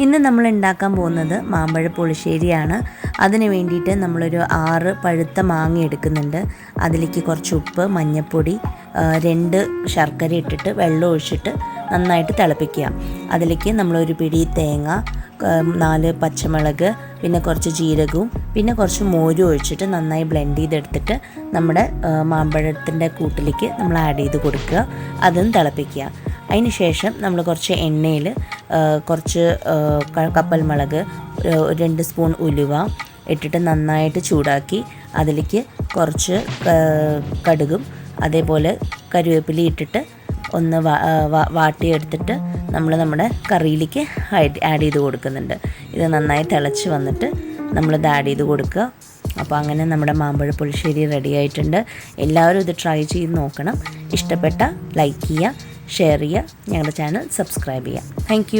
ഇന്ന് നമ്മൾ ഉണ്ടാക്കാൻ പോകുന്നത് മാമ്പഴ പുളിശ്ശേരിയാണ്. അതിന് വേണ്ടിയിട്ട് നമ്മളൊരു 6 പഴുത്ത മാങ്ങ എടുക്കുന്നുണ്ട്. അതിലേക്ക് കുറച്ച് ഉപ്പ്, മഞ്ഞൾപ്പൊടി, 2 ശർക്കര ഇട്ടിട്ട് വെള്ളം ഒഴിച്ചിട്ട് നന്നായിട്ട് തിളപ്പിക്കുക. അതിലേക്ക് നമ്മളൊരു പിടി തേങ്ങ, 4 പച്ചമുളക്, പിന്നെ കുറച്ച് ജീരകവും പിന്നെ കുറച്ച് മോരും ഒഴിച്ചിട്ട് നന്നായി ബ്ലെൻഡ് ചെയ്തെടുത്തിട്ട് നമ്മുടെ മാമ്പഴത്തിൻ്റെ കൂട്ടിലേക്ക് നമ്മൾ ആഡ് ചെയ്ത് കൊടുക്കുക. അതും തിളപ്പിക്കുക. അതിന് ശേഷം നമ്മൾ കുറച്ച് എണ്ണയിൽ കുറച്ച് കപ്പൽ മുളക്, 2 സ്പൂൺ ഉലുവ ഇട്ടിട്ട് നന്നായിട്ട് ചൂടാക്കി അതിലേക്ക് കുറച്ച് കടുകും അതേപോലെ കറിവേപ്പില ഇട്ടിട്ട് ഒന്ന് വാട്ടിയെടുത്തിട്ട് നമ്മൾ നമ്മുടെ കറിയിലേക്ക് ആഡ് ചെയ്ത് കൊടുക്കുന്നുണ്ട്. ഇത് നന്നായി തിളച്ച് വന്നിട്ട് നമ്മളിത് ആഡ് ചെയ്ത് കൊടുക്കുക. അപ്പോൾ അങ്ങനെ നമ്മുടെ മാമ്പഴ പുളിശ്ശേരി റെഡി ആയിട്ടുണ്ട്. എല്ലാവരും ഇത് ട്രൈ ചെയ്ത് നോക്കണം. ഇഷ്ടപ്പെട്ട ലൈക്ക് ചെയ്യുക, ഷെയർ ചെയ്യുക, ഞങ്ങളുടെ ചാനൽ സബ്സ്ക്രൈബ് ചെയ്യുക. താങ്ക്